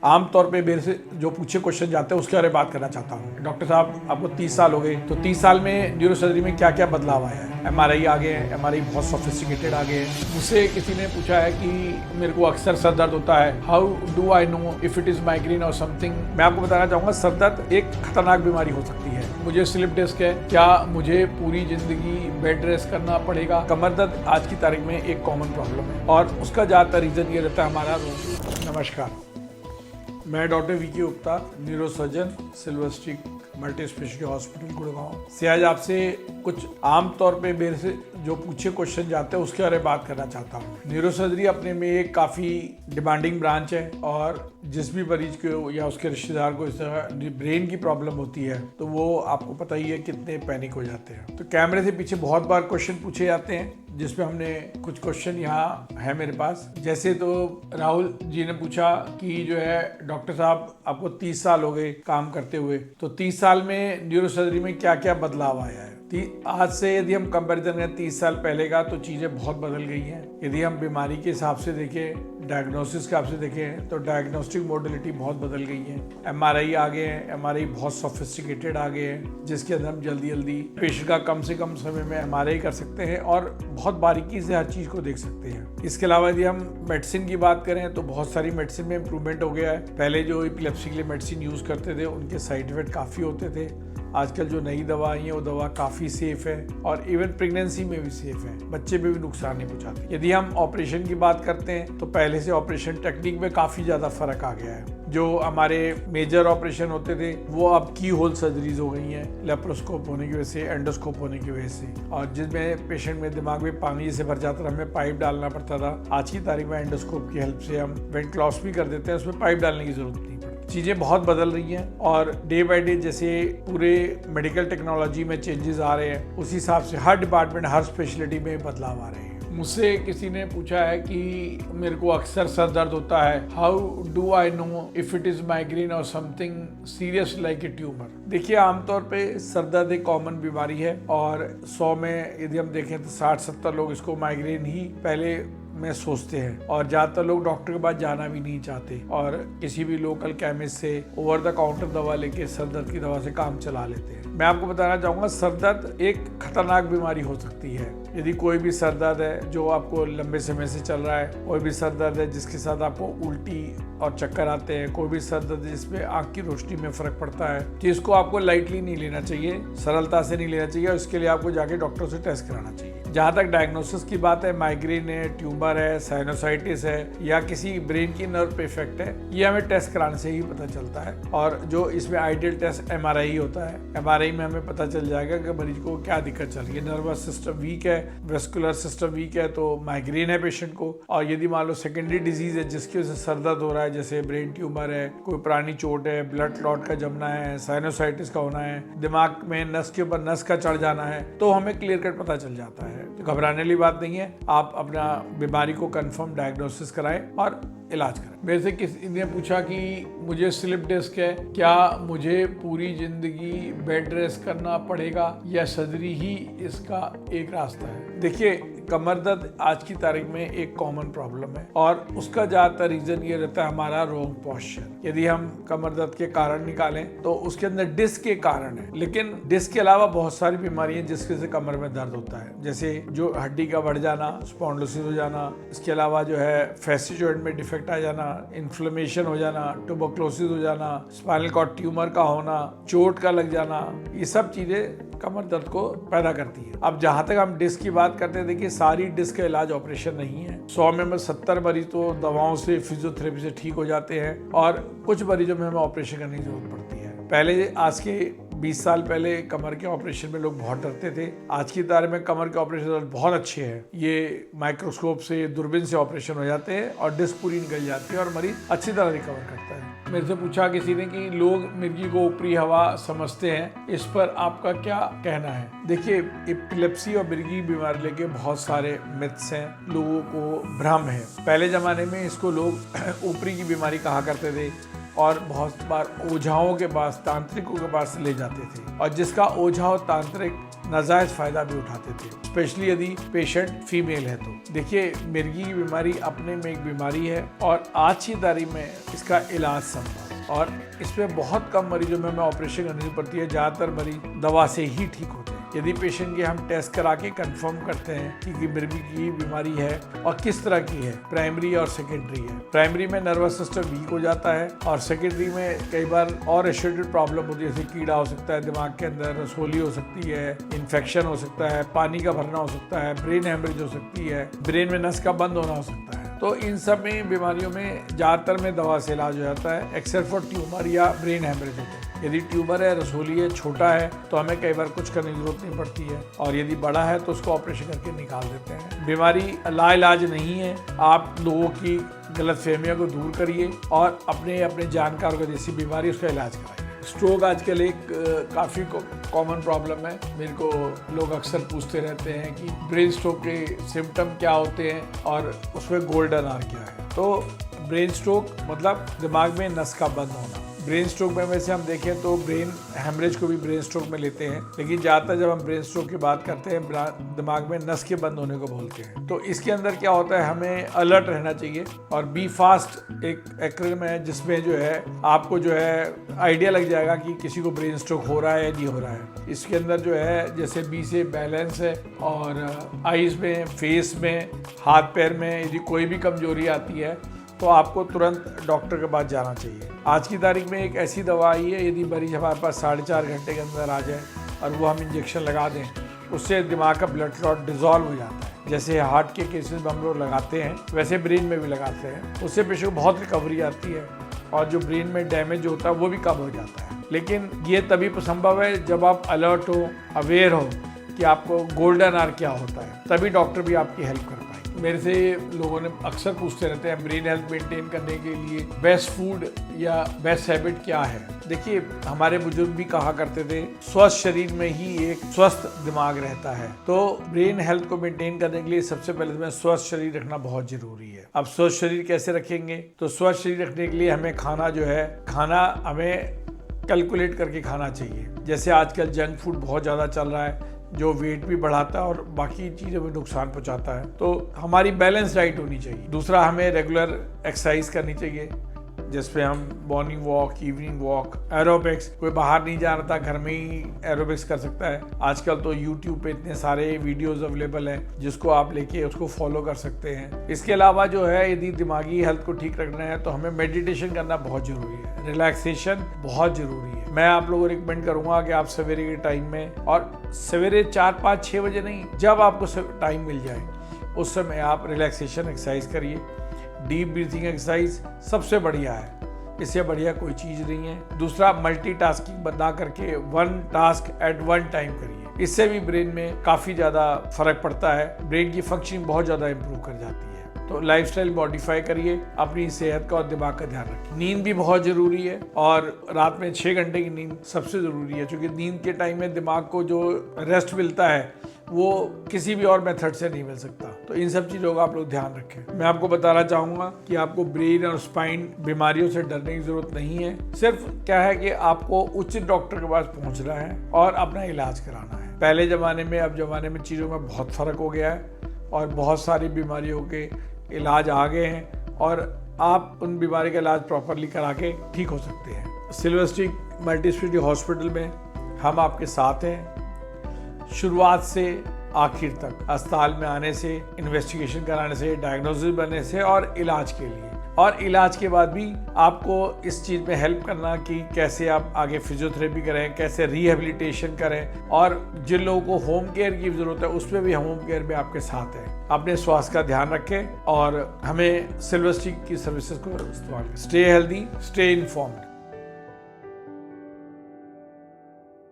आमतौर पे मेरे से जो पूछे क्वेश्चन जाते हैं उसके बारे में बात करना चाहता हूँ। डॉक्टर साहब, आपको 30 साल हो गए, तो 30 साल में न्यूरोसर्जरी में क्या क्या बदलाव आया है? एमआरआई आ गए हैं, एमआरआई बहुत सोफिस्टिकेटेड आ गए हैं। मुझसे किसी ने पूछा है कि मेरे को अक्सर सर दर्द होता है, how do I know if it is migraine और समथिंग। मैं आपको बताना चाहूँगा, सर दर्द एक खतरनाक बीमारी हो सकती है। मुझे स्लिप डिस्क है, क्या मुझे पूरी जिंदगी बेड रेस्ट करना पड़ेगा? कमर दर्द आज की तारीख में एक कॉमन प्रॉब्लम है और उसका ज़्यादातर रीज़न ये रहता है हमारा रोग। नमस्कार, मैं doctor VK Gupta, neurosurgeon, silver stick multi speciality hospital Gurgaon से आज आपसे कुछ आम तौर पे मेरे से जो पूछे क्वेश्चन जाते हैं उसके बारे में बात करना चाहता हूँ। न्यूरोसर्जरी अपने में एक काफ़ी डिमांडिंग ब्रांच है और जिस भी मरीज को या उसके रिश्तेदार को इस तरह ब्रेन की प्रॉब्लम होती है तो वो आपको पता ही है कितने पैनिक हो जाते हैं। तो कैमरे से पीछे बहुत बार क्वेश्चन पूछे जाते हैं, जिसमें हमने कुछ क्वेश्चन यहाँ है मेरे पास। जैसे तो राहुल जी ने पूछा कि जो है डॉक्टर साहब, आपको 30 साल हो गए काम करते हुए, तो 30 साल में न्यूरोसर्जरी में क्या क्या बदलाव आया है? आज से यदि हम कंपैरिजन करें 30 साल पहले का, तो चीज़ें बहुत बदल गई हैं। यदि हम बीमारी के हिसाब से देखें, डायग्नोसिस के हिसाब से देखें, तो डायग्नोस्टिक मॉडलिटी बहुत बदल गई है। एमआरआई आ गए हैं, एमआरआई बहुत सोफिस्टिकेटेड आ गए हैं, जिसके अंदर हम जल्दी जल्दी पेशेंट का कम से कम समय में एमआरआई कर सकते हैं और बहुत बारीकी से हर चीज़ को देख सकते हैं। इसके अलावा यदि हम मेडिसिन की बात करें तो बहुत सारी मेडिसिन में इम्प्रूवमेंट हो गया है। पहले जो एपिलेप्सी के लिए मेडिसिन यूज़ करते थे उनके साइड इफेक्ट काफ़ी होते थे। आजकल जो नई दवा आई है वो दवा काफ़ी सेफ है और इवन प्रेगनेंसी में भी सेफ है, बच्चे में भी नुकसान नहीं पहुंचाती। यदि हम ऑपरेशन की बात करते हैं तो पहले से ऑपरेशन टेक्निक में काफ़ी ज़्यादा फर्क आ गया है। जो हमारे मेजर ऑपरेशन होते थे वो अब की होल सर्जरीज हो गई हैं, लेप्रोस्कोप होने की वजह से, एंडोस्कोप होने की वजह से, और जिसमें पेशेंट में दिमाग में पानी जैसे भर जाता था, हमें पाइप डालना पड़ता था। आज की तारीख में एंडोस्कोप की हेल्प से हम वेंट क्लॉस भी कर देते हैं, उसमें पाइप डालने की जरूरत नहीं पड़ती। चीज़ें बहुत बदल रही हैं और डे बाय डे जैसे पूरे मेडिकल टेक्नोलॉजी में चेंजेस आ रहे हैं, उस हिसाब से हर डिपार्टमेंट, हर स्पेशलिटी में बदलाव आ रहे हैं। मुझसे किसी ने पूछा है कि मेरे को अक्सर सर दर्द होता है, how do I know if it is migraine और something serious like a tumour. देखिए, आमतौर पे सर दर्द एक कॉमन बीमारी है और 100 में यदि हम देखें तो 60-70 लोग इसको माइग्रेन ही पहले में सोचते हैं और ज़्यादातर लोग डॉक्टर के पास जाना भी नहीं चाहते और किसी भी लोकल केमिस्ट से ओवर द काउंटर दवा लेके सर दर्द की दवा से काम चला लेते हैं। मैं आपको बताना चाहूँगा, सर दर्द एक खतरनाक बीमारी हो सकती है। यदि कोई भी सर दर्द है जो आपको लंबे समय से चल रहा है, कोई भी सर दर्द है जिसके साथ आपको उल्टी और चक्कर आते हैं, कोई भी सर दर्द जिसमें आँख की रोशनी में फर्क पड़ता है, तो इसको आपको लाइटली नहीं लेना चाहिए, सरलता से नहीं लेना चाहिए और इसके लिए आपको जाके डॉक्टर से टेस्ट कराना चाहिए। जहाँ तक डायग्नोसिस की बात है, माइग्रेन है, ट्यूमर है, साइनोसाइटिस है या किसी ब्रेन की नर्व पे इफेक्ट है, ये हमें टेस्ट कराने से ही पता चलता है। और जो इसमें आइडियल टेस्ट एमआरआई होता है, एमआरआई में हमें पता चल जाएगा कि मरीज को क्या दिक्कत चल रही है। नर्वस सिस्टम वीक है, वेस्कुलर सिस्टम वीक है तो माइग्रेन है पेशेंट को। और यदि मान लो सेकेंडरी डिजीज है जिसकी वजह से सर दर्द हो रहा है, जैसे ब्रेन ट्यूमर है, कोई पुरानी चोट है, ब्लड क्लॉट का जमना है, साइनोसाइटिस का होना है, दिमाग में नस के ऊपर नस का चढ़ जाना है, तो हमें क्लियर कट पता चल जाता है। तो घबराने वाली बात नहीं है, आप अपना बीमारी को कंफर्म डायग्नोसिस कराएं और इलाज करें। मेरे से किसी ने पूछा कि मुझे स्लिप डिस्क है, क्या मुझे पूरी जिंदगी बेड रेस्ट करना पड़ेगा या सर्जरी ही इसका एक रास्ता है? देखिए, कमर दर्द आज की तारीख में एक कॉमन प्रॉब्लम है और उसका ज़्यादातर रीज़न ये रहता है हमारा रॉन्ग पोस्चर। यदि हम कमर दर्द के कारण निकालें तो उसके अंदर डिस्क के कारण है, लेकिन डिस्क के अलावा बहुत सारी बीमारियां जिसके से कमर में दर्द होता है, जैसे जो हड्डी का बढ़ जाना, स्पॉन्डिलोसिस हो जाना, इसके अलावा जो है फैसिक जॉइंट में डिफेक्ट आ जाना, इन्फ्लेमेशन हो जाना, ट्यूबरक्लोसिस हो जाना, स्पाइनल कॉर्ड ट्यूमर का होना, चोट का लग जाना, ये सब चीज़ें कमर दर्द को पैदा करती है। अब जहाँ तक हम डिस्क की बात करते हैं, देखिए सारी डिस्क का इलाज ऑपरेशन नहीं है। 100 में 70 मरीज तो दवाओं से, फिजियोथेरेपी से ठीक हो जाते हैं और कुछ मरीजों में हमें ऑपरेशन करने की जरूरत पड़ती है। पहले, आज के 20 साल पहले कमर के ऑपरेशन में लोग बहुत डरते थे। आज की तारीख में कमर के ऑपरेशन बहुत अच्छे हैं। ये माइक्रोस्कोप से, दूरबीन से ऑपरेशन हो जाते हैं और डिस्क पूरी निकल जाती है और मरीज अच्छी तरह रिकवर करता है। मेरे से पूछा किसी ने कि लोग मिर्गी को ऊपरी हवा समझते हैं, इस पर आपका क्या कहना है? देखिए, एपिलेप्सी और मिर्गी बीमारी लेके बहुत सारे मिथ्स हैं, लोगों को भ्रम है। पहले जमाने में इसको लोग ऊपरी की बीमारी कहा करते थे और बहुत बार ओझाओं के पास, तांत्रिकों के पास ले जाते थे और जिसका ओझा और तांत्रिक नाजायज फायदा भी उठाते थे, स्पेशली यदि पेशेंट फीमेल है तो। देखिए, मिर्गी की बीमारी अपने में एक बीमारी है और आज की तारीख में इसका इलाज संभव, और इसमें बहुत कम मरीजों में हमें ऑपरेशन करनी पड़ती है। ज़्यादातर मरीज दवा से ही ठीक होते हैं यदि पेशेंट के हम टेस्ट करा के कंफर्म करते हैं कि मिर्गी की बीमारी है और किस तरह की है, प्राइमरी और सेकेंडरी है। प्राइमरी में नर्वस सिस्टम वीक हो जाता है और सेकेंडरी में कई बार और एसोसिएटेड प्रॉब्लम होती है, जैसे कीड़ा हो सकता है दिमाग के अंदर, रसोली हो सकती है, इन्फेक्शन हो सकता है, पानी का भरना हो सकता है, ब्रेन हेमरेज हो सकती है, ब्रेन में नस का बंद होना हो सकता है। तो इन सब में बीमारियों में ज़्यादातर में दवा से इलाज हो जाता है, एक्सेप्ट फॉर ट्यूमर या ब्रेन हेमरेज होते हैं। यदि ट्यूमर है, रसोली है, छोटा है तो हमें कई बार कुछ करने की जरूरत नहीं पड़ती है, और यदि बड़ा है तो उसको ऑपरेशन करके निकाल देते हैं। बीमारी लाइलाज नहीं है। आप लोगों की गलतफहमियों को दूर करिए और अपने जानकार को जैसी बीमारी उसका इलाज कराइए। स्ट्रोक आजकल एक काफ़ी कॉमन प्रॉब्लम है। मेरे को लोग अक्सर पूछते रहते हैं कि ब्रेन स्ट्रोक के सिम्टम क्या होते हैं और उसमें गोल्डन आवर क्या है। तो ब्रेन स्ट्रोक मतलब दिमाग में नस का बंद होना। ब्रेन स्ट्रोक में वैसे हम देखें तो ब्रेन हेमरेज को भी ब्रेन स्ट्रोक में लेते हैं, लेकिन ज़्यादातर जब हम ब्रेन स्ट्रोक की बात करते हैं दिमाग में नस के बंद होने को बोलते हैं। तो इसके अंदर क्या होता है, हमें अलर्ट रहना चाहिए। और बी फास्ट एक एक्रोनिम है जिसमें जो है आपको जो है आइडिया लग जाएगा कि किसी को ब्रेन स्ट्रोक हो रहा है या नहीं हो रहा है। इसके अंदर जो है जैसे बी से बैलेंस है, और आईज में, फेस में, हाथ पैर में यदि कोई भी कमजोरी आती है तो आपको तुरंत डॉक्टर के पास जाना चाहिए। आज की तारीख में एक ऐसी दवा आई है, यदि मरीज हमारे पास 4.5 घंटे के अंदर आ जाए और वो हम इंजेक्शन लगा दें, उससे दिमाग का ब्लड क्लॉट डिजॉल्व हो जाता है। जैसे हार्ट के केसेस में हम लोग लगाते हैं वैसे ब्रेन में भी लगाते हैं। उससे पेशेंट को बहुत रिकवरी आती है और जो ब्रेन में डैमेज होता है वो भी कम हो जाता है। लेकिन ये तभी संभव है जब आप अलर्ट हो, अवेयर हो कि आपको गोल्डन आवर क्या होता है, तभी डॉक्टर भी आपकी हेल्प कर पाए। मेरे से लोगों ने अक्सर पूछते रहते हैं ब्रेन हेल्थ मेंटेन करने के लिए बेस्ट फूड या बेस्ट हैबिट क्या है। देखिए, हमारे बुजुर्ग भी कहा करते थे स्वस्थ शरीर में ही एक स्वस्थ दिमाग रहता है। तो ब्रेन हेल्थ को मेंटेन करने के लिए सबसे पहले हमें स्वस्थ शरीर रखना बहुत जरूरी है। अब स्वस्थ शरीर कैसे रखेंगे, तो स्वस्थ शरीर रखने के लिए हमें खाना हमें कैलकुलेट करके खाना चाहिए। जैसे आजकल जंक फूड बहुत ज़्यादा चल रहा है जो वेट भी बढ़ाता है और बाकी चीज़ों में नुकसान पहुंचाता है। तो हमारी बैलेंस डाइट होनी चाहिए। दूसरा, हमें रेगुलर एक्सरसाइज करनी चाहिए, जिसपे हम morning walk, evening walk, aerobics. कोई बाहर नहीं जा रहा था, घर में ही एरोबिक्स कर सकता है। आजकल तो यूट्यूब पे इतने सारे वीडियोस अवेलेबल हैं जिसको आप लेके उसको फॉलो कर सकते हैं। इसके अलावा जो है, यदि दिमागी हेल्थ को ठीक रखना है तो हमें मेडिटेशन करना बहुत जरूरी है, रिलैक्सेशन बहुत जरूरी है। मैं आप लोगों को रिकमेंड करूंगा कि आप सवेरे के टाइम में, और सवेरे 4, 5, 6 बजे नहीं, जब आपको टाइम मिल जाए उस समय आप रिलैक्सेशन एक्सरसाइज करिए। डीप ब्रीथिंग एक्सरसाइज सबसे बढ़िया है, इससे बढ़िया कोई चीज़ नहीं है। दूसरा, मल्टीटास्किंग बना करके one task at one time करिए। इससे भी ब्रेन में काफ़ी ज़्यादा फर्क पड़ता है, ब्रेन की फंक्शनिंग बहुत ज़्यादा इंप्रूव कर जाती है। तो लाइफस्टाइल मॉडिफाई करिए, अपनी सेहत का और दिमाग का ध्यान रखिए। नींद भी बहुत ज़रूरी है और रात में 6 घंटे की नींद सबसे ज़रूरी है, क्योंकि नींद के टाइम में दिमाग को जो रेस्ट मिलता है वो किसी भी और मेथड से नहीं मिल सकता। तो इन सब चीज़ों का आप लोग ध्यान रखें। मैं आपको बताना चाहूँगा कि आपको ब्रेन और स्पाइन बीमारियों से डरने की ज़रूरत नहीं है। सिर्फ क्या है कि आपको उचित डॉक्टर के पास पहुँचना है और अपना इलाज कराना है। पहले ज़माने में अब ज़माने में चीज़ों में बहुत फ़र्क हो गया है और बहुत सारी बीमारियों के इलाज आ गए हैं और आप उन बीमारी का इलाज प्रॉपरली करा के ठीक हो सकते हैं। Silver stick multi speciality hospital में हम आपके साथ हैं, शुरुआत से आखिर तक, अस्पताल में आने से, इन्वेस्टिगेशन कराने से, डायग्नोसिस बनने से और इलाज के लिए। और इलाज के बाद भी आपको इस चीज़ में हेल्प करना कि कैसे आप आगे फिजियोथेरेपी करें, कैसे रिहेबिलिटेशन करें, और जिन लोगों को होम केयर की ज़रूरत है उसमें भी हम होम केयर में आपके साथ हैं। अपने स्वास्थ्य का ध्यान रखें और हमें सिल्वर स्टिक की सर्विसेज को इस्तेमाल करें। Stay healthy, stay informed.